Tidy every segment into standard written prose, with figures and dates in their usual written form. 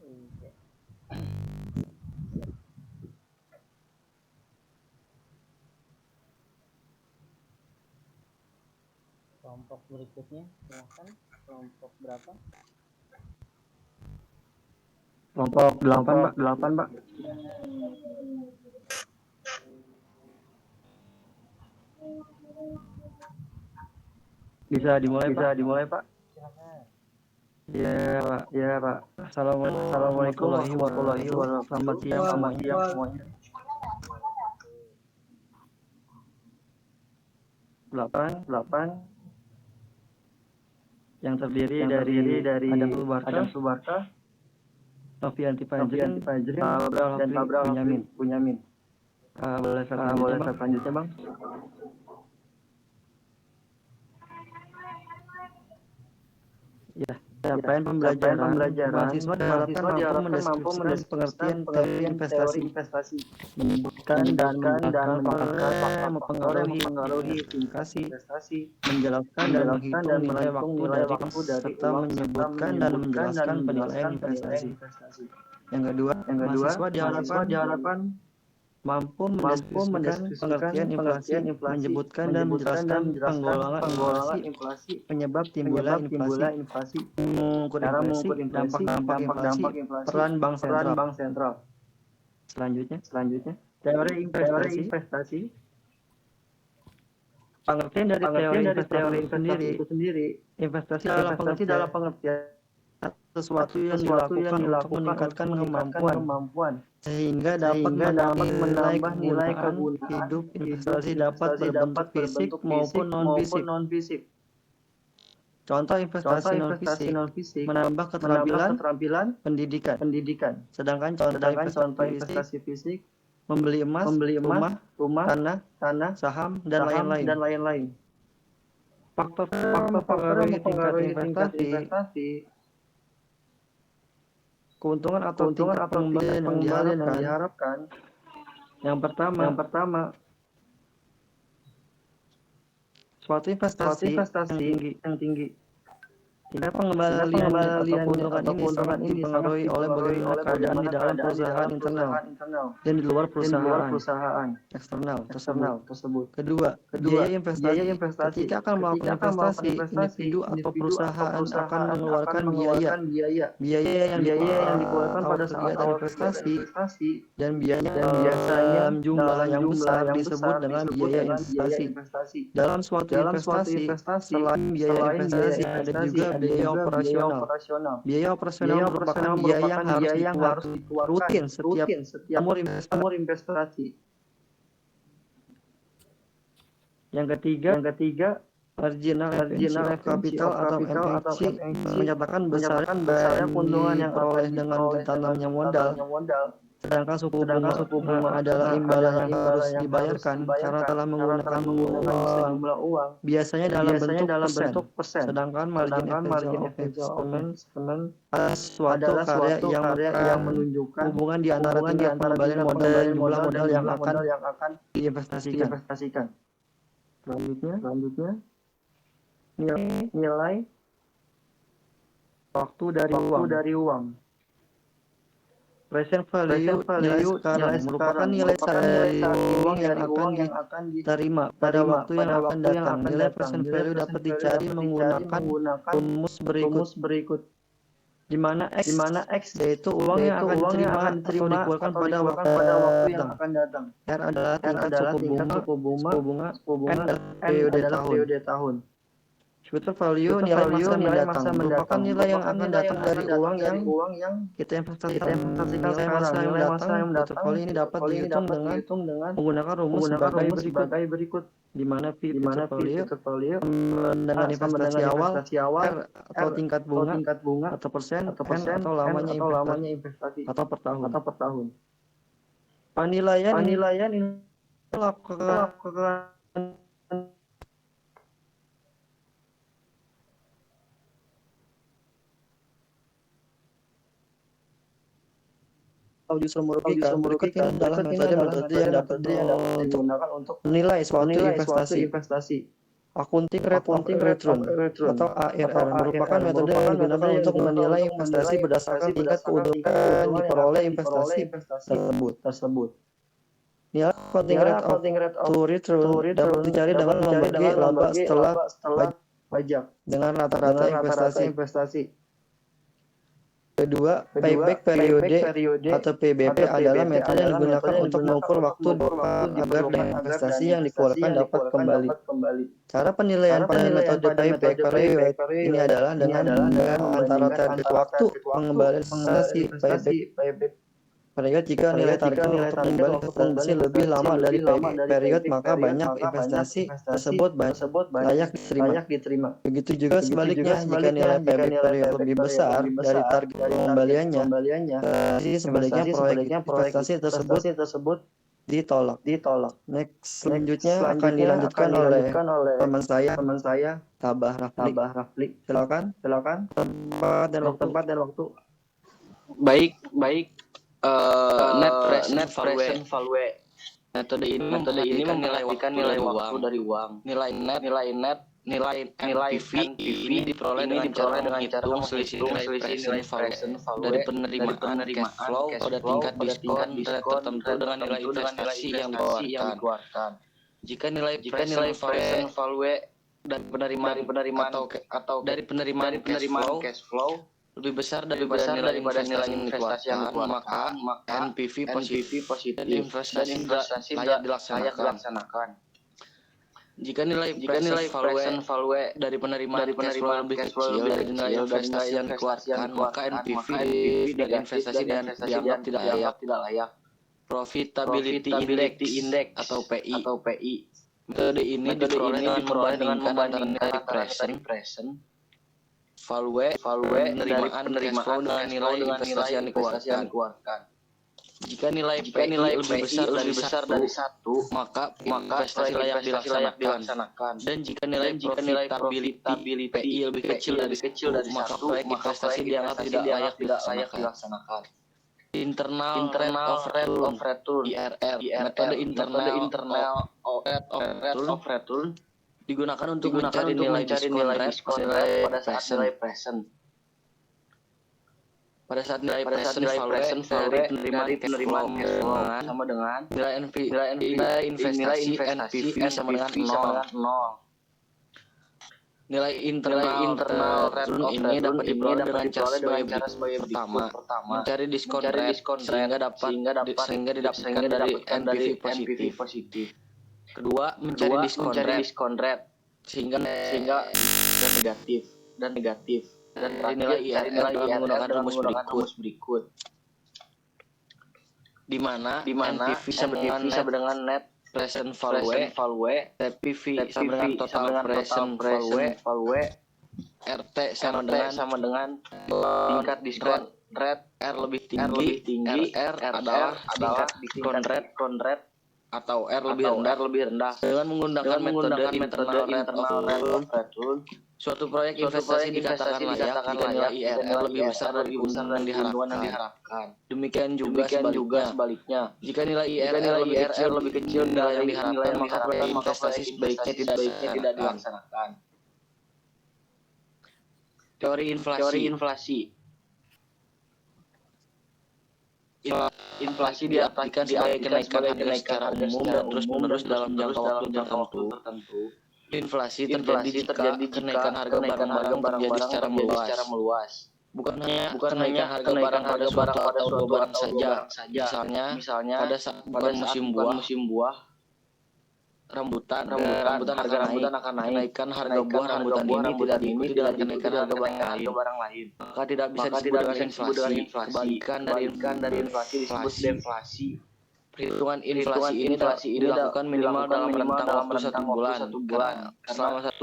Oke. Kelompok berikutnya, silahkan. Kelompok berapa? Kelompok 8, Pak. 8, Pak. Bisa dimulai, Pak. Silakan. Ya, Pak. Ya, Pak. Assalamualaikum warahmatullahi wabarakatuh. Selamat siang semuanya. 8 yang terdiri dari Adam Subarta, Novianti Panjeren, dan Tabra Bunyamin. Boleh saya selanjutnya, Bang? Ya, capaian pembelajaran mahasiswa diharapkan mampu mendeskripsikan pengertian teori investasi, menyebutkan dan menjelaskan faktor mempengaruhi investasi, menjelaskan dan menghitung nilai waktu dari uang, serta menyebutkan dan menjelaskan penilaian investasi. Yang kedua, mahasiswa diharapkan mampu mendeskripsikan pengertian inflasi, menyebutkan dan menjelaskan penggolongan inflasi, penyebab timbulnya inflasi, mengukur inflasi, dampak inflasi, peran bank sentral. Selanjutnya, teori investasi. Pengertian dari teori investasi itu sendiri, investasi dalam pengertian sesuatu yang dilakukan untuk meningkatkan kemampuan sehingga dapat menambah nilai kegunaan hidup. Investasi dapat berbentuk fisik maupun non fisik. Contoh investasi non fisik menambah keterampilan pendidikan. Sedangkan contoh investasi fisik membeli emas, rumah, tanah, saham, dan lain-lain. Faktor mempengaruhi tingkat investasi, keuntungan atau tingkat pengembalian yang diharapkan. Yang pertama, suatu investasi yang tinggi. Tingkat pengembalian atau keuntungan ini sangat dipengaruhi oleh bagaimana keadaan di dalam perusahaan internal dan di luar perusahaan eksternal tersebut. Kedua, biaya investasi. Ketika akan melakukan investasi, individu atau perusahaan akan mengeluarkan biaya yang dikeluarkan pada saat awal investasi, dan biayanya dalam jumlah yang besar disebut dengan biaya investasi. Dalam suatu investasi, selain biaya investasi ada juga biaya operasional. Biaya operasional merupakan biaya yang harus dikeluarkan rutin setiap umur investasi. Yang ketiga, marginal efficiency of capital atau MFC menyatakan besarnya keuntungan yang diperoleh dengan ditanamnya modal. Sedangkan suku bunga adalah imbalan yang harus dibayarkan karena telah menggunakan sejumlah uang, biasanya dalam bentuk persen. Sedangkan margin of investment adalah suatu karya yang menunjukkan hubungan di antara tingkat pengembalian modal dan jumlah modal yang akan diinvestasikan. Selanjutnya, nilai waktu dari uang. Present value, nilai sekarang, merupakan nilai saat uang yang akan diterima pada waktu yang akan datang. Nilai present value dapat dicari menggunakan rumus berikut, di mana X yaitu uang yang akan diterima atau dikeluarkan pada waktu yang akan datang. R adalah tingkat suku bunga, N adalah periode tahun. Future value, nilai masa mendatang, merupakan nilai yang akan datang dari uang yang kita investasikan. Nilai masa yang mendatang, future value ini dapat dihitung dengan menggunakan rumus sebagai berikut, di mana future value dengan investasi awal, R atau tingkat bunga, atau persen, N atau lamanya investasi atau per tahun. Penilaian ini dilakukan atau justru merugikan. Berikut ini adalah metode yang dapat digunakan untuk menilai suatu investasi. Accounting Rate of Return atau ARR merupakan metode yang digunakan untuk menilai investasi berdasarkan tingkat keuntungan diperoleh investasi tersebut. Nilai accounting rate of return dapat dicari dengan membagi laba setelah pajak dengan rata-rata investasi. Kedua, payback periode atau PBP adalah metode yang digunakan untuk mengukur waktu depan agar dana investasi yang dikeluarkan dapat kembali. Cara penilaian pada metode payback period ini adalah dengan membandingkan antara target waktu pengembalian investasi payback period. Jika nilai target untuk pengembalian investasi lebih lama dari payback period, maka banyak investasi tersebut layak diterima. Begitu juga sebaliknya, jika nilai payback period lebih besar dari target pengembaliannya, sebaliknya proyek investasi tersebut ditolak. Next, selanjutnya akan dilanjutkan oleh teman saya Tabah Rafli. Silakan. Tempat dan waktu. Baik. Net present value. Metode ini memperhatikan nilai waktu dari uang. Nilai net, nilai NPV ini diperoleh dengan cara menghitung selisih nilai present value dari penerimaan cash flow pada tingkat diskon tertentu dengan nilai investasi yang dikeluarkan. Jika nilai present value dan penerimaan atau dari penerimaan cash flow lebih besar daripada nilai investasi yang dikeluarkan, maka NPV positif dan investasi layak dilaksanakan. Jika nilai present value dari penerimaan cash flow lebih kecil dari nilai investasi yang dikeluarkan, maka NPV dan investasi dianggap tidak layak. Profitability Index atau PI. Metode ini diperoleh dengan membandingkan antara nilai present value dari penerimaan dengan nilai investasi yang dikeluarkan. Jika nilai PI lebih besar dari 1, maka investasi layak dilaksanakan. Dan jika nilai profitability PI lebih kecil dari 1, maka proyek investasi dianggap tidak layak dilaksanakan. Internal Rate of Return (IRR). Metode internal rate of return digunakan untuk mencari nilai diskon rate pada saat nilai present. Pada saat nilai present value dari penerimaan cash flow sama dengan nilai investasi NPV sama dengan 0. Nilai internal rate of return ini dapat diperoleh dengan cara sebagai pertama, mencari diskon rate sehingga didapatkan dari NPV positif. Kedua, mencari diskon rate sehingga negatif. Dan nilai IRR dengan menggunakan rumus berikut. Di mana NPV sama dengan net present value, PV sama dengan total present value, RT sama dengan tingkat diskon rate, R lebih tinggi, RR adalah tingkat diskon rate atau R lebih rendah. Dengan menggunakan metode internal rate of return, suatu proyek investasi dikatakan layak jika nilai IRR lebih besar dari keuntungan yang diharapkan. Demikian juga sebaliknya. Jika nilai IRR lebih kecil dari yang diharapkan, maka proyek investasi sebaiknya tidak dilaksanakan. Teori inflasi. Inflasi diartikan sebagai kenaikan harga secara umum dan terus-menerus dalam jangka waktu tertentu. Inflasi terjadi jika kenaikan harga barang-barang terjadi secara meluas. Bukan hanya kenaikan harga barang pada suatu atau dua barang saja. Misalnya pada saat musim buah, harga rambutan akan naik. Kenaikan harga buah rambutan ini tidak diikuti dengan kenaikan harga barang lain. Maka tidak bisa disebut dengan inflasi. Kebalikan dari inflasi disebut deflasi. Perhitungan inflasi ini dilakukan minimal dalam rentang waktu 1 bulan. Karena selama 1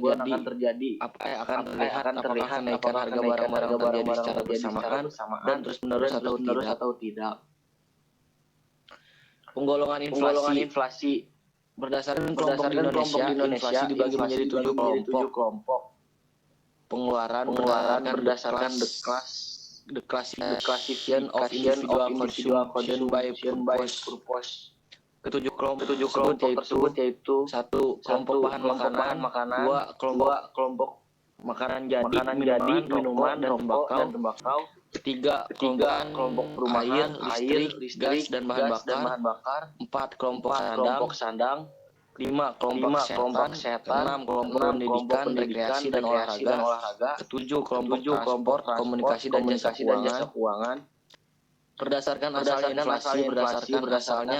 bulan akan terjadi apa yang akan terlihat apakah kenaikan harga barang-barang terjadi secara bersamaan dan terus-menerus atau tidak. Penggolongan inflasi berdasarkan kelompok di Indonesia dibagi menjadi 7 kelompok. Pengeluaran berdasarkan the classification of individual consumption by purpose. Ketujuh kelompok tersebut yaitu satu kelompok bahan makanan, dua kelompok makanan jadi, minuman dan tembakau, ketiga kelompok perumahan, air, listrik, dan bahan bakar, empat kelompok sandang, lima kelompok kesehatan, enam kelompok pendidikan, rekreasi dan olahraga, ketujuh kelompok transport, komunikasi dan jasa keuangan. Berdasarkan asalnya inflasi, berdasarkan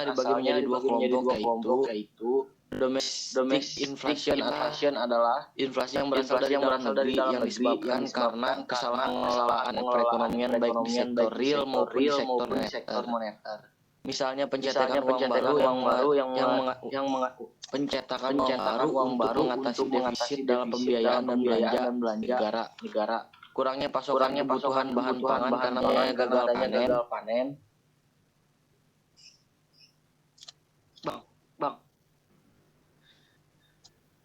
asalnya dibagi menjadi dua kelompok yaitu domestic inflation adalah inflasi yang berasal dari dalam negeri yang disebabkan karena kesalahan pengelolaan perekonomian baik di sektor real maupun di sektor moneter. Misalnya pencetakan uang baru pencetakan uang baru untuk mengatasi defisit dalam pembiayaan dan belanja negara. Kurangnya pasokan kebutuhan bahan pangan karena gagal panen. Bang.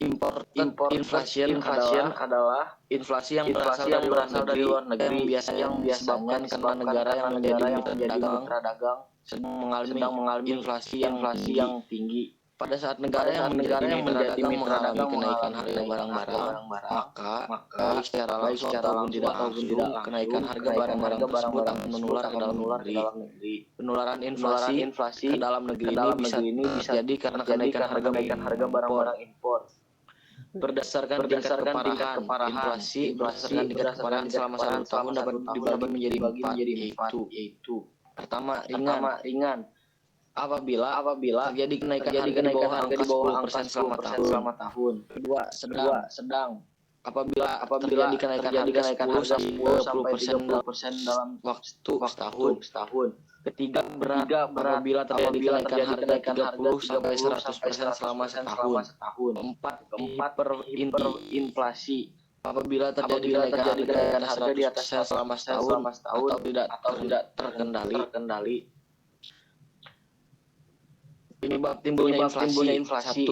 Import inflation adalah inflasi yang berasal dari luar negeri yang biasanya karena negara yang menjadi mitra dagang sedang mengalami inflasi yang tinggi. Pada saat negara yang menjadi mitra dagang mengalami kenaikan harga barang-barang, maka secara langsung ataupun tidak langsung kenaikan harga barang-barang tersebut akan menular ke dalam negeri. Penularan inflasi ke dalam negeri ini bisa terjadi karena kenaikan harga barang-barang impor. Berdasarkan tingkat keparahan inflasi berdasarkan tingkat keparahan selama 1 tahun dapat dibagi menjadi 4 yaitu pertama ringan. Apabila terjadi kenaikan harga di bawah angka 10% selama tahun. Kedua, sedang. Apabila terjadi kenaikan harga 10-30% dalam waktu setahun. Ketiga, berat. Apabila terjadi kenaikan harga 30-100% selama setahun. Keempat, hiperinflasi. Apabila terjadi kenaikan harga di atas 100% selama setahun atau tidak terkendali. Penyebab timbulnya inflasi.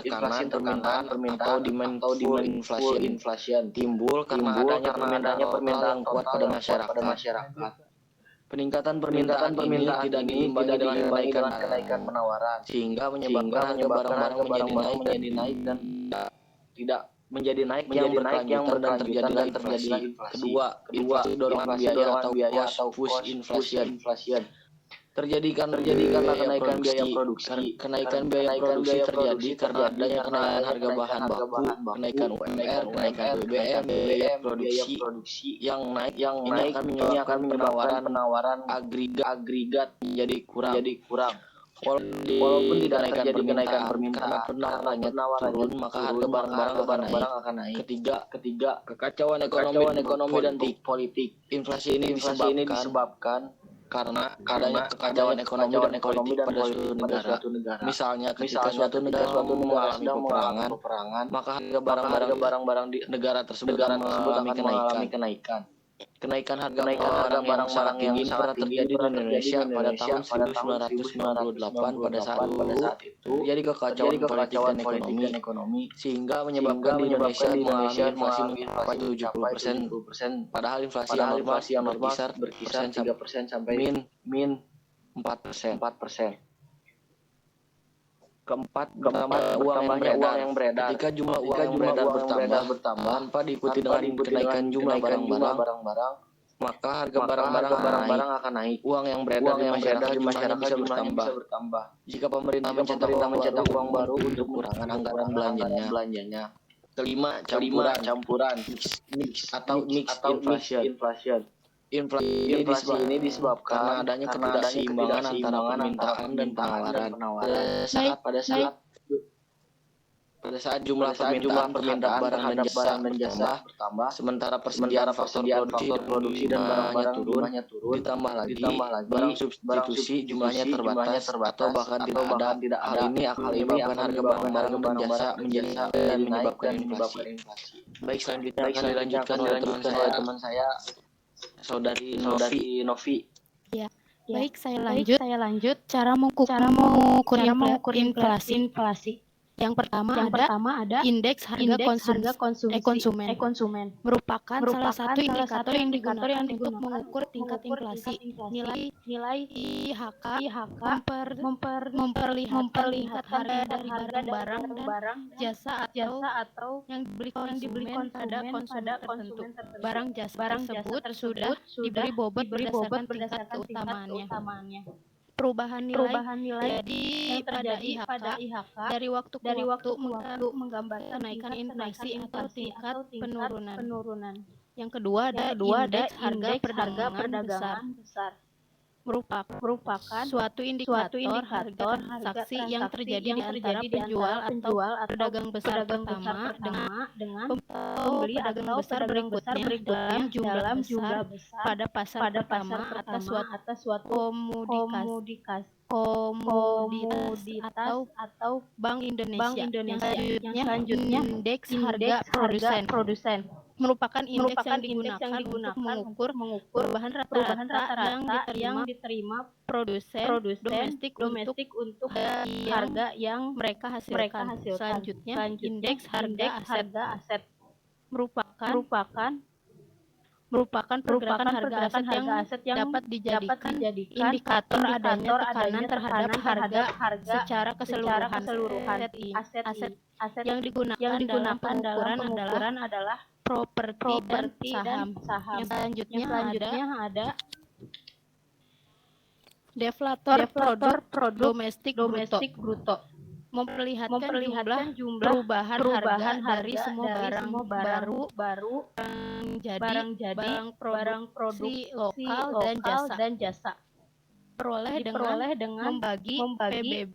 Inflasi tekanan atau demand pull inflation timbul karena adanya permintaan yang kuat pada masyarakat. Peningkatan permintaan ini tidak diimbangi dengan kenaikan penawaran sehingga menyebabkan harga barang-barang menjadi naik dan tidak menjadi naik yang berkelanjutan dan terjadilah inflasi. Kedua, inflasi dorongan biaya atau push inflation. Terjadi karena kenaikan biaya produksi. Kenaikan biaya produksi terjadi karena adanya kenaikan harga bahan baku, kenaikan UMR, kenaikan BBM, biaya produksi yang naik. Ini akan menyebabkan penawaran agregat menjadi kurang. Walaupun tidak terjadi kenaikan permintaan karena penawarannya turun, maka harga barang-barang akan naik. Ketiga, kekacauan ekonomi dan politik. Inflasi ini disebabkan karena adanya kekacauan ekonomi dan politik pada suatu negara. Misalnya ketika suatu negara mengalami peperangan, maka harga barang-barang di negara tersebut akan mengalami kenaikan. Kenaikan harga barang yang sangat tinggi pernah terjadi di Indonesia pada tahun 1998 pada saat itu jadi kekacauan politik dan ekonomi sehingga menyebabkan di Indonesia mengalami inflasi mencapai 70%, padahal inflasi yang normal berkisar 3% sampai min 4%. Keempat, bertambahnya uang yang beredar. Ketika jumlah uang yang beredar bertambah tanpa diikuti dengan kenaikan jumlah barang-barang, maka harga barang-barang akan naik. Uang yang beredar di masyarakat jumlahnya bisa bertambah. Jika pemerintah mencetak uang baru untuk mengurangi anggaran belanjanya. Kelima, campuran mix inflation. Inflasi ini disebabkan karena adanya ketidakseimbangan antara permintaan dan penawaran. Pada saat jumlah permintaan barang dan jasa bertambah, sementara persediaan faktor produksi dan barang-barang jumlahnya turun, ditambah lagi barang substitusi jumlahnya terbatas atau bahkan tidak ada. Hal ini akan menyebabkan harga barang-barang dan jasa menjadi naik dan menyebabkan inflasi. Baik, selanjutnya akan dilanjutkan oleh teman saya. Saudari Novi. Ya. Baik, saya lanjut. Cara mengukur inflasi. Yang pertama ada indeks harga konsumen. Merupakan salah satu indikator yang digunakan untuk mengukur tingkat inflasi. Nilai IHK memperlihatkan tingkat harga dari barang dan jasa atau yang dibeli konsumen pada konsumen tertentu. Barang jasa tersebut sudah diberi bobot berdasarkan tingkat keutamaannya. Perubahan nilai jadi pada IHK dari waktu ke waktu menggambarkan kenaikan inflasi atau tingkat penurunan. Yang kedua ada indeks harga perdagangan besar. Merupakan suatu indikator harga transaksi yang terjadi di antara penjual atau pedagang besar pertama dengan pembeli pedagang besar berikutnya dalam jumlah besar pada pasar pertama atas suatu komoditas atau Bank Indonesia. Yang selanjutnya indeks harga produsen merupakan indeks yang digunakan untuk mengukur perubahan rata-rata yang diterima produsen domestik untuk harga yang mereka hasilkan. Selanjutnya indeks harga aset merupakan pergerakan harga aset yang dapat dijadikan indikator adanya tekanan terhadap harga secara keseluruhan. Aset yang digunakan dalam pengukuran adalah properti dan saham. Yang selanjutnya ada deflator produk domestik bruto. Memperlihatkan jumlah perubahan harga dari semua barang baru barang produksi lokal dan jasa. Peroleh dengan membagi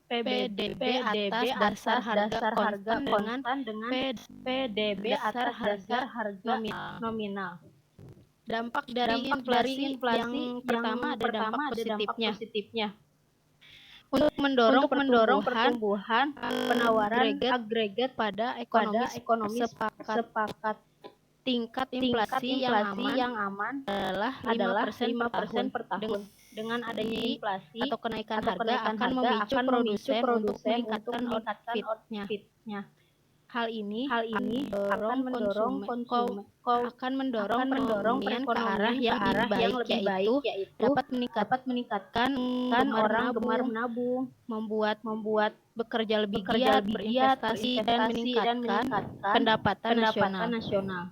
PDB atas dasar harga konstan dengan PDB atas dasar harga nominal. Dampak dari inflasi yang pertama ada dampak positifnya. Untuk mendorong pertumbuhan penawaran agregat pada ekonomi sepakat tingkat inflasi yang aman adalah 5% per tahun. Dengan adanya inflasi atau kenaikan harga akan memicu produsen untuk meningkatkan outputnya. Hal ini akan mendorong perekonomian ke arah yang lebih baik, yaitu dapat meningkatkan orang gemar menabung, membuat bekerja lebih giat, berinvestasi dan meningkatkan pendapatan nasional.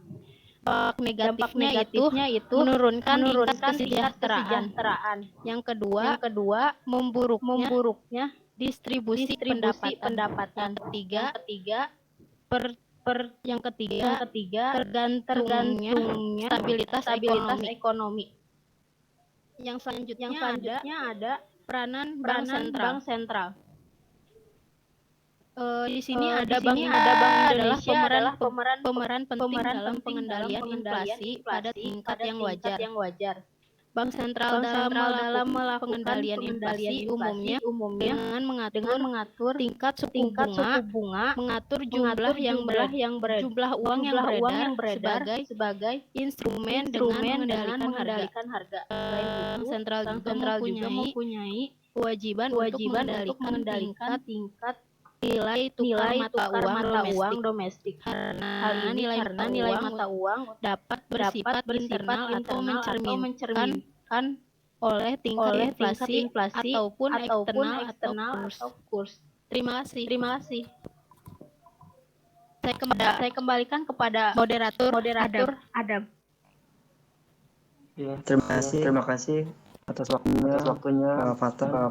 Dampak negatifnya itu menurunkan tingkat kesejahteraan. Yang kedua memburuknya distribusi pendapatan. Yang ketiga tergantungnya stabilitas ekonomi. Yang selanjutnya ada peranan bank sentral. Di sini ada Bank Indonesia adalah pemeran penting dalam pengendalian inflasi pada tingkat yang wajar. Bank sentral dalam melakukan pengendalian inflasi umumnya dengan mengatur tingkat suku bunga, mengatur jumlah uang yang beredar sebagai instrumen dengan mengendalikan harga. Bank sentral juga mempunyai kewajiban untuk mengendalikan tingkat nilai tukar mata uang domestik. Karena nilai mata uang dapat bersifat internal atau mencerminkan oleh tingkat inflasi ataupun eksternal atau kurs. Terima kasih. Saya kembalikan kepada moderator Adam. Ya, terima kasih atas waktunya Pak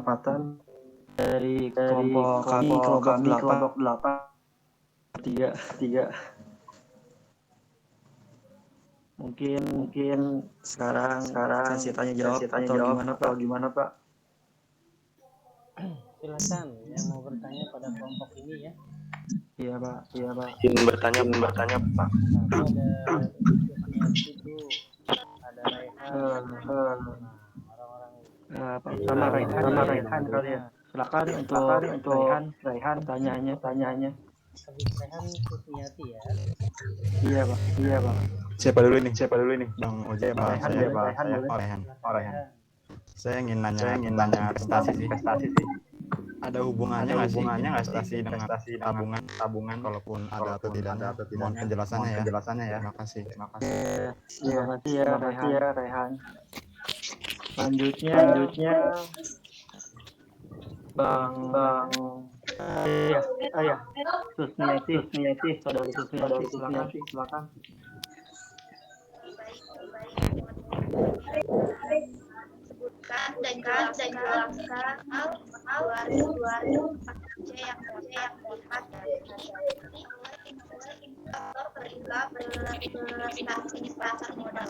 Fatan. Dari kelompok kami kelompok 8 3 mungkin sekarang sesi tanya jawab atau gimana Pak? Silakan yang mau bertanya pada kelompok ini ya. Iya Pak. Ingin bertanya Pak. Ada Raihan, orang-orang sama Raihan kali ya. Silakan untuk Raihan tanyanya. Habis Raihan Kusniati ya. Iya Pak. Siapa dulu ini? Bang Oje Pak. Raihan. Raihan. Saya ingin nanya investasi sih. ada hubungannya nggak sih dengan tabungan kalaupun ada atau tidaknya? Mohon penjelasannya ya. Terima kasih. Terima kasih ya Rehan. Selanjutnya Bang ya Susniati, saudara Susniati, silakan. Sebutkan dan jelaskan hal 2024 yang dilihat dari indikator berinvestasi pasar modal.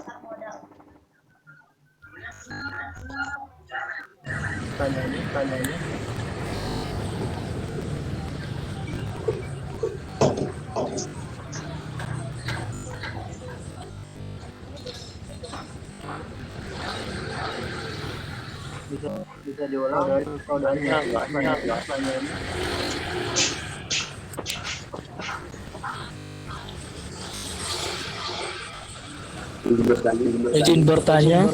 Tanyanya. Bisa diulang saudaranya tanyanya. Izin bertanya.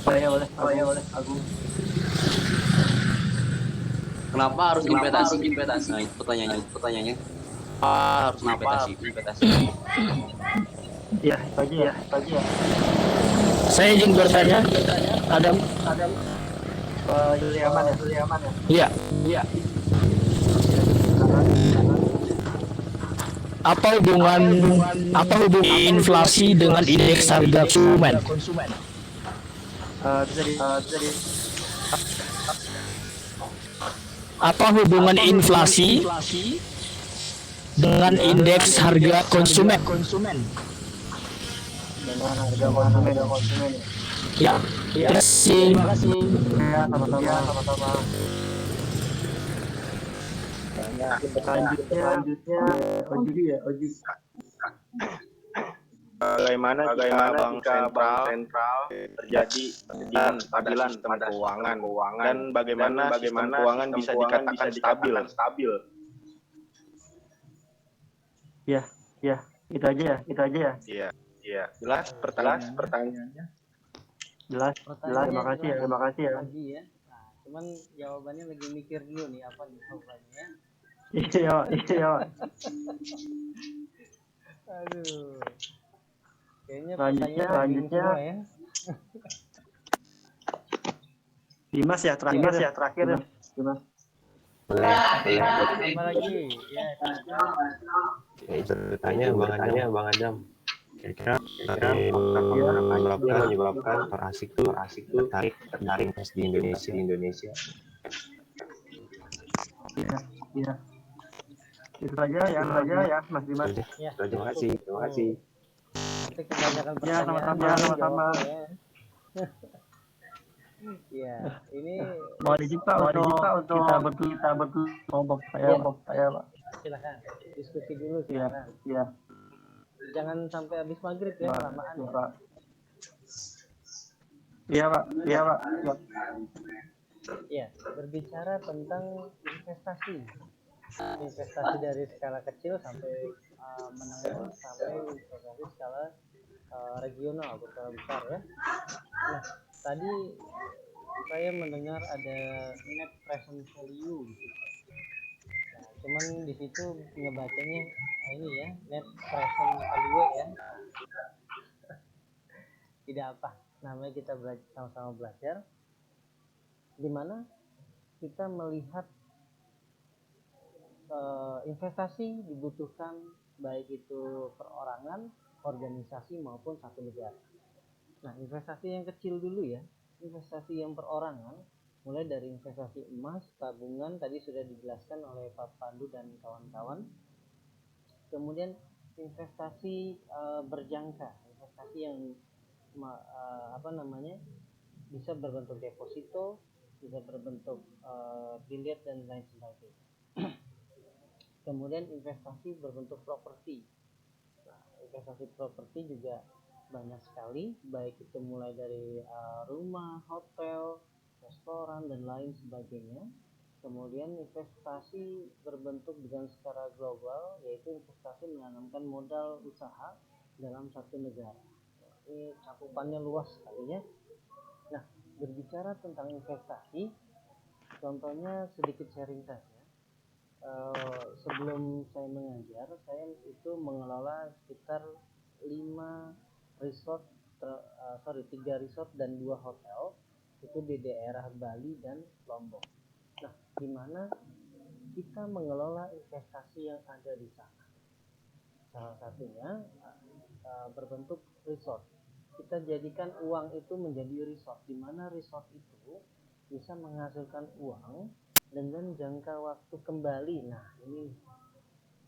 Ya boleh Agung. Kenapa harus investasi? Nah, itu pertanyaannya. Harus investasi. Ya, itu aja ya. Saya izin bertanya. Adam. Yuliaman ya. Iya. Apa hubungan inflasi dengan indeks harga konsumen? Bisa di Apa hubungan inflasi dengan indeks harga konsumen? dengan harga konsumen. Ya. Terima kasih. Ya, sama-sama. Selanjutnya Oji. Bagaimana jika bank sentral terjadi ketidakstabilan pada keuangan dan bagaimana sistem keuangan bisa dikatakan stabil? Ya, itu aja ya. Iya. Jelas pertanyaannya. Jelas. Terima kasih ya. Lagi ya. Nah, cuman jawabannya lagi mikir dulu nih apa nih jawabannya. Iya, Pak. Aduh. Kayaknya Selanjutnya ya. Dimas ya terakhir. Dimas. Apa lagi? Ya, Ya, itu bertanya Bang Adam. Kira-kira menyebabkan orang asing tertarik invest di Indonesia. Iya. Itu aja ya Mas Dimas. Ya. Terima kasih. Nanti kebanyakan Ya, pertanyaan. sama-sama. Ya, ini Mohon izin Pak untuk kita berdua kelompok saya Pak. silakan diskusi dulu Iya. silakan. Jangan sampai habis maghrib ya, kelamaan ya. Pak. Iya Pak. Ya, berbicara tentang investasi dari skala kecil sampai menengah sampai investasi skala regional berskala besar ya. Nah, tadi saya mendengar ada net present value gitu. Nah, cuman di situ ngebacanya ini ya, net present value ya. Tidak apa, namanya kita sama-sama belajar, di mana kita melihat investasi dibutuhkan baik itu perorangan, organisasi maupun satu negara. Nah, investasi yang kecil dulu ya, investasi yang perorangan, mulai dari investasi emas, tabungan tadi sudah dijelaskan oleh Pak Pandu dan kawan-kawan. Kemudian investasi berjangka, investasi yang bisa berbentuk deposito, bisa berbentuk biliet dan lain sebagainya. Kemudian investasi berbentuk properti. Nah, investasi properti juga banyak sekali, baik itu mulai dari rumah, hotel, restoran dan lain sebagainya. Kemudian investasi berbentuk dengan skala global, yaitu investasi menanamkan modal usaha dalam satu negara. Ini cakupannya luas sekali ya. Nah, berbicara tentang investasi, Contohnya sedikit sharing saja. Sebelum saya mengajar, saya itu mengelola sekitar 3 resort dan 2 hotel itu di daerah Bali dan Lombok. Nah, di mana kita mengelola investasi yang ada di sana. Salah satunya berbentuk resort. Kita jadikan uang itu menjadi resort, di mana resort itu bisa menghasilkan uang dengan jangka waktu kembali. Nah, ini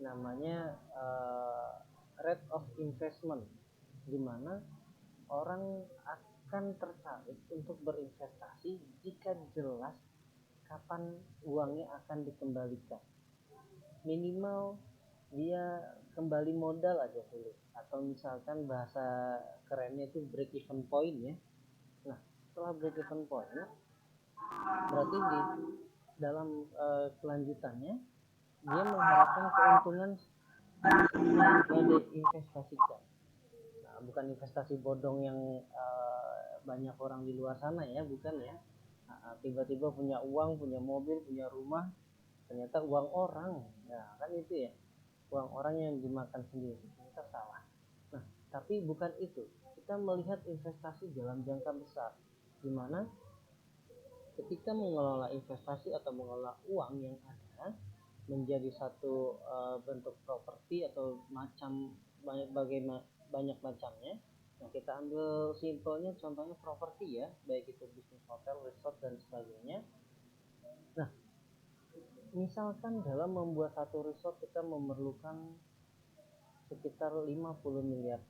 namanya rate of investment, di mana orang akan tertarik untuk berinvestasi jika jelas kapan uangnya akan dikembalikan. Minimal dia kembali modal aja dulu, atau misalkan bahasa kerennya itu break even point ya. Nah, setelah break even point berarti di dalam kelanjutannya dia mengharapkan keuntungan yang dia investasikan. Nah, bukan investasi bodong yang banyak orang di luar sana ya, bukan ya. Tiba-tiba punya uang, punya mobil, punya rumah, ternyata uang orang. Nah, kan itu ya, uang orang yang dimakan sendiri, ternyata salah. Nah, tapi bukan itu. Kita melihat investasi dalam jangka besar, di mana ketika mengelola investasi atau mengelola uang yang ada menjadi satu bentuk properti atau macam banyak macamnya. Nah, kita ambil simpelnya contohnya properti ya, baik itu bisnis hotel, resort dan sebagainya. Nah, misalkan dalam membuat satu resort kita memerlukan sekitar 50 miliar.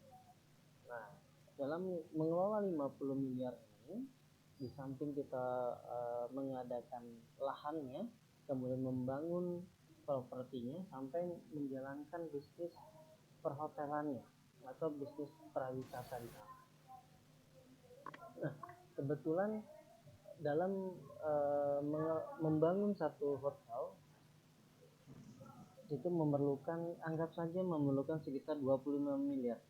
Nah, dalam mengelola 50 miliar ini, di samping kita mengadakan lahannya, kemudian membangun propertinya sampai menjalankan bisnis perhotelannya atau bisnis pariwisata di sana. Nah, kebetulan dalam membangun satu hotel itu anggap saja memerlukan sekitar 25 miliar.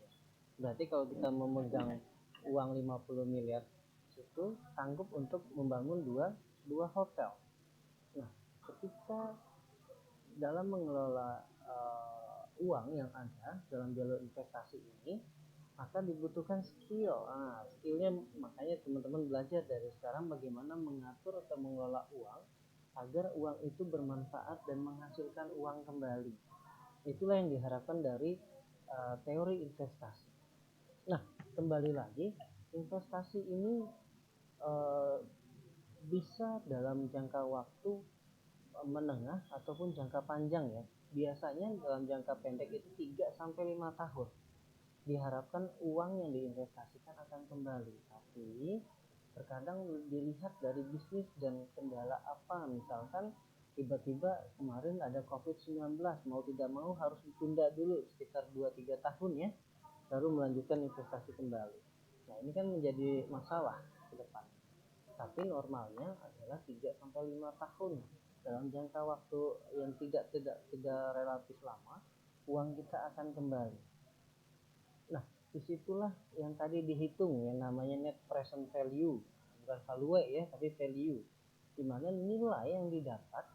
Berarti kalau kita memegang uang 50 miliar itu sanggup untuk membangun dua hotel. Nah, ketika dalam mengelola uang yang ada dalam jalur investasi ini, maka dibutuhkan skill. Skillnya makanya teman-teman belajar dari sekarang bagaimana mengatur atau mengelola uang agar uang itu bermanfaat dan menghasilkan uang kembali. Itulah yang diharapkan dari teori investasi. Nah, kembali lagi, investasi ini bisa dalam jangka waktu menengah ataupun jangka panjang ya. Biasanya dalam jangka pendek itu 3-5 tahun. Diharapkan uang yang diinvestasikan akan kembali. Tapi terkadang dilihat dari bisnis dan kendala apa, misalkan tiba-tiba kemarin ada COVID-19, mau tidak mau harus ditunda dulu sekitar 2-3 tahun ya, baru melanjutkan investasi kembali. Nah, ini kan menjadi masalah ke depan. Tapi normalnya adalah 3-5 tahun. Dalam jangka waktu yang tidak relatif lama, uang kita akan kembali. Nah, disitulah yang tadi dihitung yang namanya net present value, bukan value ya, tapi value, di mana nilai yang didapat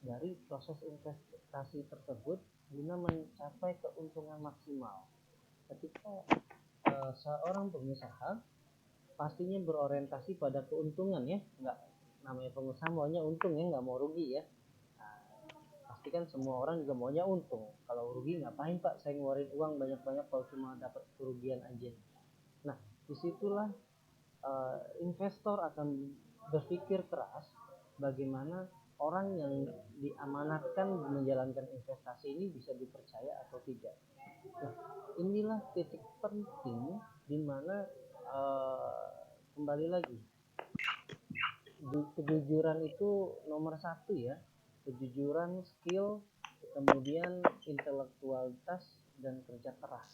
dari proses investasi tersebut guna mencapai keuntungan maksimal. Ketika seorang pengusaha pastinya berorientasi pada keuntungan ya, nggak, namanya pengusaha maunya untung ya, nggak mau rugi ya. Pasti kan semua orang juga maunya untung. Kalau rugi ngapain Pak saya ngeluarin uang banyak-banyak kalau cuma dapat kerugian aja. Nah, disitulah investor akan berpikir keras bagaimana orang yang diamanatkan menjalankan investasi ini bisa dipercaya atau tidak. Nah, inilah titik penting di mana kembali lagi, kejujuran itu nomor 1 ya. Kejujuran, skill, kemudian intelektualitas dan kerja keras.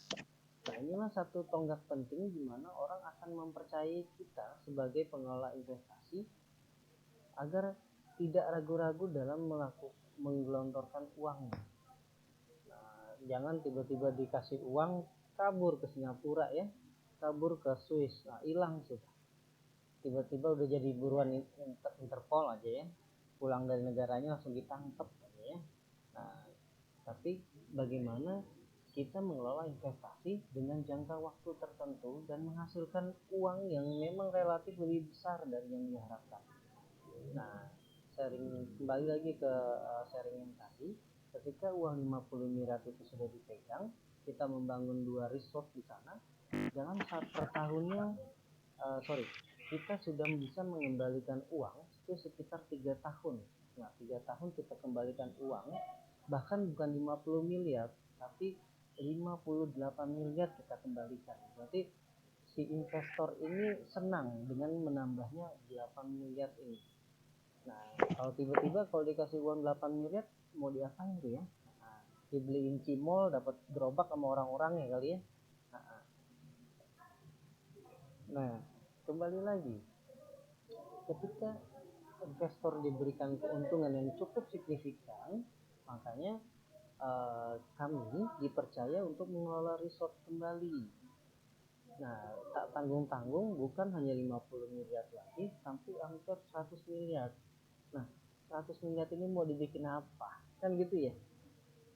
Nah, inilah satu tonggak penting di mana orang akan mempercayai kita sebagai pengelola investasi agar tidak ragu-ragu dalam menggelontorkan uangnya. Nah, jangan tiba-tiba dikasih uang kabur ke Singapura ya, kabur ke Swiss, hilang sudah. Tiba-tiba udah jadi buruan Interpol aja ya. pulang dari negaranya langsung ditangkap ya. Nah, tapi bagaimana kita mengelola investasi dengan jangka waktu tertentu dan menghasilkan uang yang memang relatif lebih besar dari yang diharapkan. Nah, kembali lagi ke sharing yang tadi, ketika uang 50 miliar itu sudah dipegang, kita membangun 2 resort di sana, dalam per tahunnya kita sudah bisa mengembalikan uang itu sekitar 3 tahun. Nah, 3 tahun kita kembalikan uang, bahkan bukan 50 miliar, tapi 58 miliar kita kembalikan. Berarti si investor ini senang dengan menambahnya 8 miliar ini. Nah, kalau tiba-tiba kalau dikasih uang 8 miliar, mau diapain tuh ya? Nah, dibeliin cimol, dapat gerobak sama orang-orang ya kali ya. Nah, kembali lagi, ketika investor diberikan keuntungan yang cukup signifikan, makanya kami dipercaya untuk mengelola resort kembali. Nah, tak tanggung-tanggung, bukan hanya 50 miliar lagi, tapi hampir 100 miliar. Nah, 100 miliar ini mau dibikin apa? Kan gitu ya.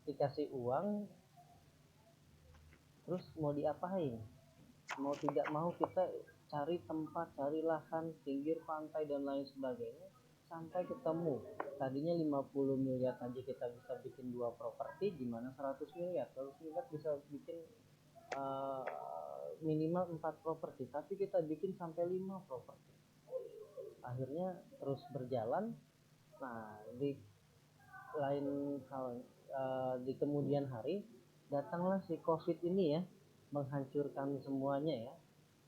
Dikasih uang, terus mau diapain? Mau tidak mau kita cari tempat, cari lahan, pinggir pantai dan lain sebagainya, sampai ketemu. Tadinya 50 miliar aja kita bisa bikin 2 properti, gimana 100 miliar? 100 miliar bisa bikin minimal 4 properti, tapi kita bikin sampai 5 properti. Akhirnya terus berjalan. Nah, di lain hal, di kemudian hari datanglah si COVID ini ya, menghancurkan semuanya ya.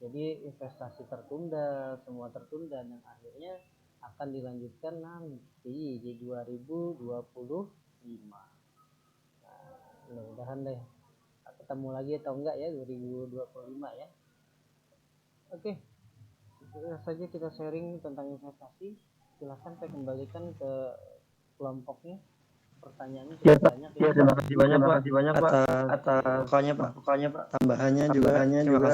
Jadi investasi tertunda, semua tertunda, dan akhirnya akan dilanjutkan nanti di 2025. Nah, mudah-mudahan deh ketemu lagi atau enggak ya 2025 ya. Oke, itu saja kita sharing tentang investasi. Silahkan saya kembalikan ke kelompoknya. Pertanyaannya sudah banyak ya. Terima kasih banyak Pak atas pokoknya Pak tambahannya juga. Terima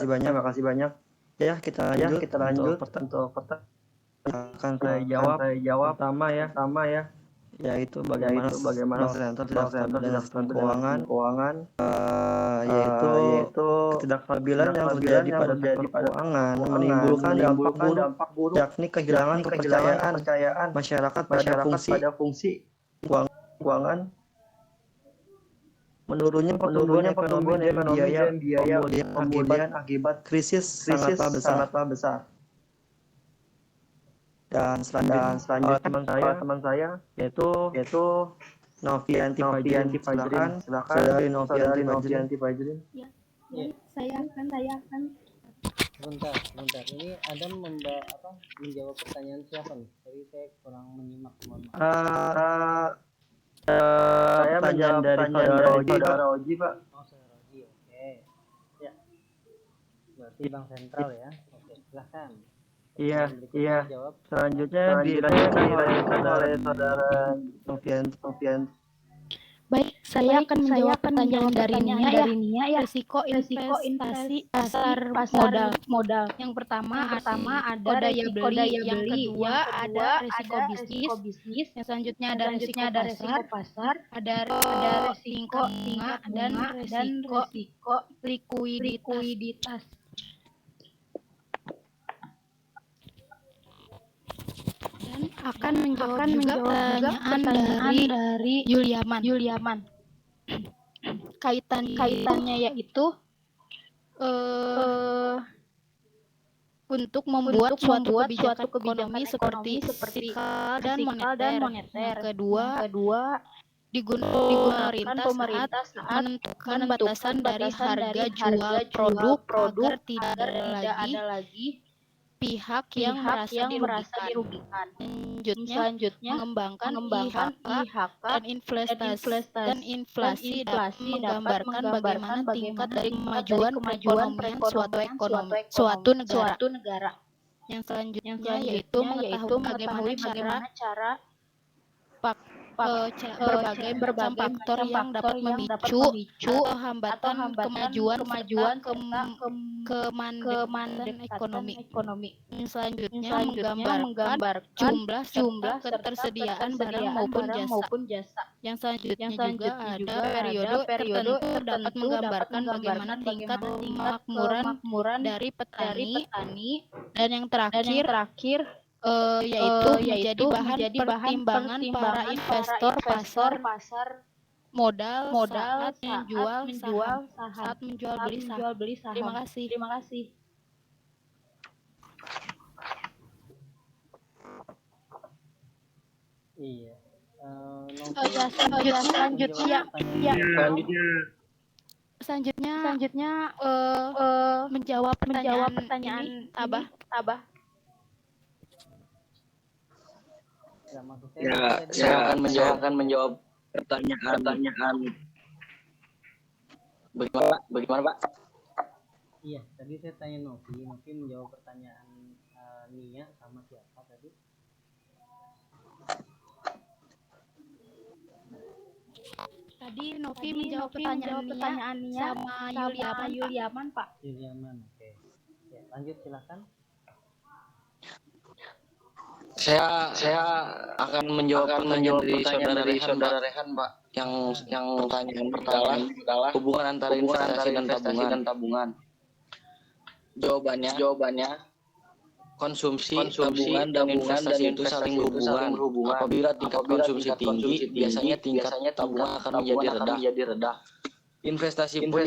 kasih banyak. Ya, kita lanjut untuk pertanyaan akan saya jawab pertama ya, yaitu bagaimana center tidak stabil dan sistem keuangan, yaitu ketidakstabilan yang terjadi pada sektor keuangan menimbulkan dampak buruk, yakni kehilangan kepercayaan masyarakat pada fungsi keuangan, menurunnya pertumbuhan ekonomi dan biaya pemulihan akibat krisis sangatlah besar. Dan selanjutnya teman saya yaitu Novianti Fajrin. Saudari Novianti Fajrin. Ya, saya akan. Sebentar. Ini Adam menjawab pertanyaan siapa nih? Tadi saya kurang menyimak, mohon maaf. Saya menjawab pertanyaan dari saudara Oji, Pak. Oh, saudara Oji, oke. Ya. Berarti Bank Sentral ya. Oke, silahkan. Iya. Jawab. Selanjutnya dilanjutkan oleh saudara Novianti. Baik, saya akan menjawab pertanyaan dari Nia ya. Risiko investasi pasar modal. Yang pertama ada risiko daya beli, yang kedua ada risiko bisnis, yang selanjutnya ada risiko pasar, ada risiko bunga dan risiko likuiditas. Dan akan menjawab juga pertanyaan dari Yuliaman. Kaitannya yaitu untuk membuat suatu kebijakan ekonomi seperti fiskal dan moneter. Yang kedua digunakan pemerintah saat menentukan batasan dari harga jual produk agar tidak ada lagi pihak yang merasa dirugikan. Selanjutnya mengembangkan IHK dan inflasi dapat menggambarkan bagaimana tingkat dari kemajuan perekonomian suatu negara. Yang selanjutnya yaitu mengetahui bagaimana cara berbagai macam faktor yang dapat memicu atau hambatan kemajuan serta kemandekatan ekonomi. Selanjutnya menggambarkan jumlah serta ketersediaan barang maupun jasa. Yang selanjutnya juga ada periode tertentu dapat menggambarkan bagaimana tingkat kemakmuran dari petani, dan yang terakhir yaitu menjadi bahan pertimbangan para investor pasar modal saat menjual beli saham. Terima kasih. Iya. Selanjutnya menjawab pertanyaan ini, Tabah. Ya, maksud Ya, tadi saya akan menjawab pertanyaan. Bagaimana, Pak? Iya, tadi saya tanya Novi menjawab pertanyaan Nia sama siapa tadi? Tadi Novi menjawab pertanyaan Nia sama Yuliaman, Pak. Yuliaman, oke. Ya, lanjut silakan. Saya akan menjawab pertanyaan dari saudara Rehan, Pak. Yang pertanyaan pertama adalah hubungan antara investasi dan tabungan. Jawabannya konsumsi, tabungan dan investasi itu saling berhubungan. Apabila tingkat konsumsi tinggi, biasanya tingkat tabungan akan menjadi rendah. Investasi pun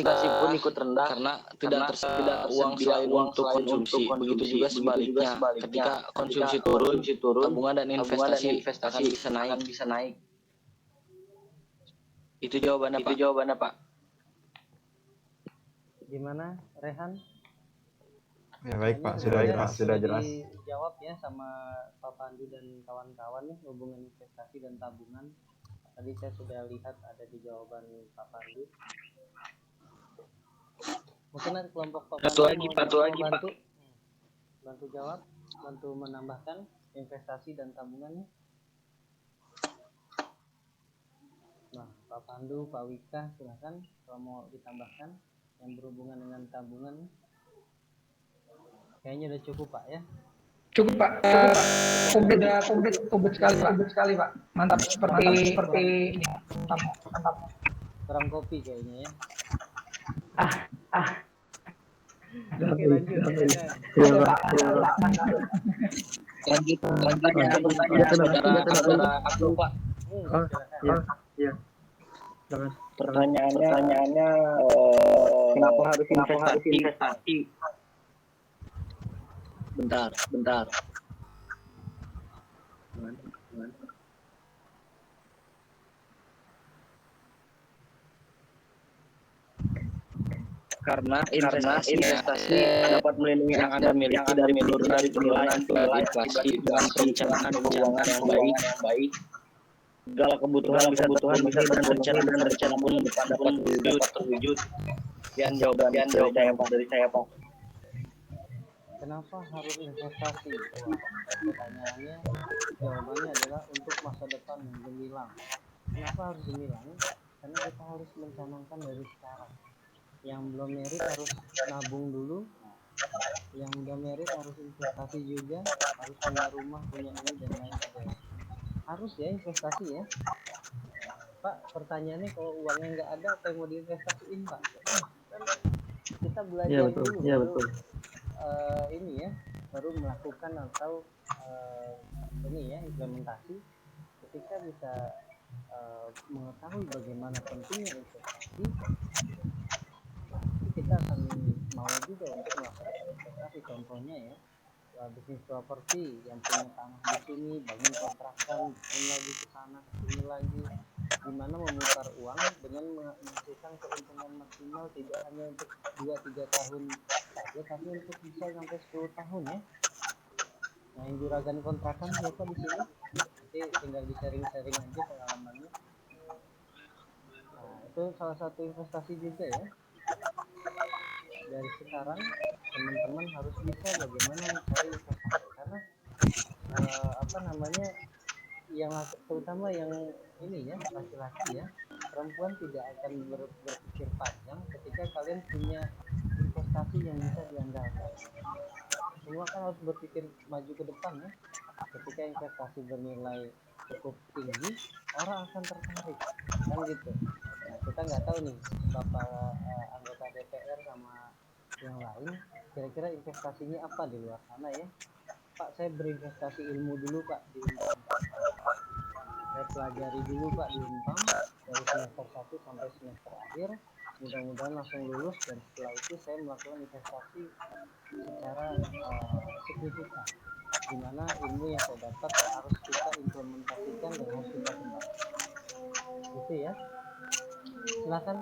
ikut rendah karena tidak tersedia uang selain untuk konsumsi. Begitu juga sebaliknya, ketika konsumsi turun, tabungan dan investasi akan bisa naik. Itu jawabannya, Pak. Gimana, Rehan? Ya baik Ini Pak, sebenarnya sudah jelas. Dijawab ya sama Pak Pandu dan kawan-kawan nih hubungan investasi dan tabungan. Tadi saya sudah lihat ada di jawaban Pak Pandu. Mungkin ada kelompok Pak Pandu mau bantu jawab, bantu menambahkan investasi dan tabungannya. Nah, Pak Pandu, Pak Wika, silakan kalau mau ditambahkan yang berhubungan dengan tabungan. Kayaknya udah cukup Pak ya. Cukup Pak. Komplit sekali Pak. Mantap seperti mantap. Kurang kopi kayaknya ya. Oke, lanjut. Saudara Abdul, Pak. Silakan. Pertanyaannya kenapa harus investasi? Bentar. Karena investasi dapat melindungi yang Anda miliki dari penurunan inflasi dengan perencanaan keuangan yang baik. Segala kebutuhan bisa terpenuhi dan rencana pun dapat terwujud. Sekian jawaban dari saya, Pak. Kenapa harus investasi? Pertanyaannya, jawabannya adalah untuk masa depan yang gemilang. Kenapa harus gemilang? Karena kita harus mencanangkan dari sekarang. Yang belum merit harus nabung dulu. Yang udah merit harus investasi juga. Harus punya rumah, punya ini dan lain sebagainya. Harus ya investasi ya. Pak, pertanyaannya kalau uangnya nggak ada, apa yang mau diinvestasiin Pak? Kita belajar dulu. Iya betul. Ini ya baru melakukan atau ini ya implementasi ketika bisa mengetahui bagaimana pentingnya investasi, kita akan mau juga untuk melakukan investasi. Contohnya ya bisnis properti yang punya tanah di sini, bangun kontrakan, bangun lagi ke sana ke sini lagi, gimana memutar uang dengan menghasilkan keuntungan maksimal tidak hanya untuk 2-3 tahun saja, tapi untuk bisa sampai 10 tahun ya. Nah, yang juragan kontrakan siapa di sini? Nanti tinggal di sharing-sharing aja pengalamannya. Nah, itu salah satu investasi juga ya. Dari sekarang teman-teman harus bisa bagaimana mencari investasi, karena yang terutama yang ini ya, laki-laki ya, perempuan tidak akan berpikir panjang ketika kalian punya investasi yang bisa diandalkan. Semua kan harus berpikir maju ke depan ya. Ketika investasi bernilai cukup tinggi, orang akan tertarik kan gitu. Nah, kita nggak tahu nih bapak anggota DPR sama yang lain kira-kira investasinya apa di luar sana ya. Pak, saya berinvestasi ilmu dulu Pak di Unpam. Saya pelajari dulu Pak di Unpam dari semester 1 sampai semester akhir, mudah-mudahan langsung lulus, dan setelah itu saya melakukan investasi secara signifikan, di mana ilmu yang saya dapat harus kita implementasikan dan harus kita kembangkan. Gitu ya. Silakan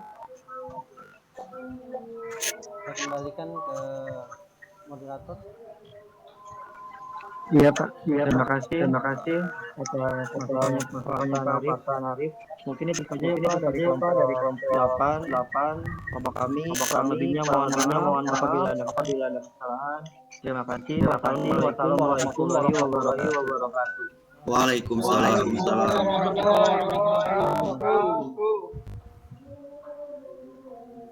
saya kembalikan ke moderator. Iya Pak, terima kasih atas masukannya Pak Arif. Mungkin itu saja Pak dari kelompok 8. Bapak kami, lebihnya mohon maaf apabila ada kesalahan. Terima kasih. Wassalamualaikum warahmatullahi wabarakatuh. Waalaikumsalam. Waalaikumsalam warahmatullahi wabarakatuh.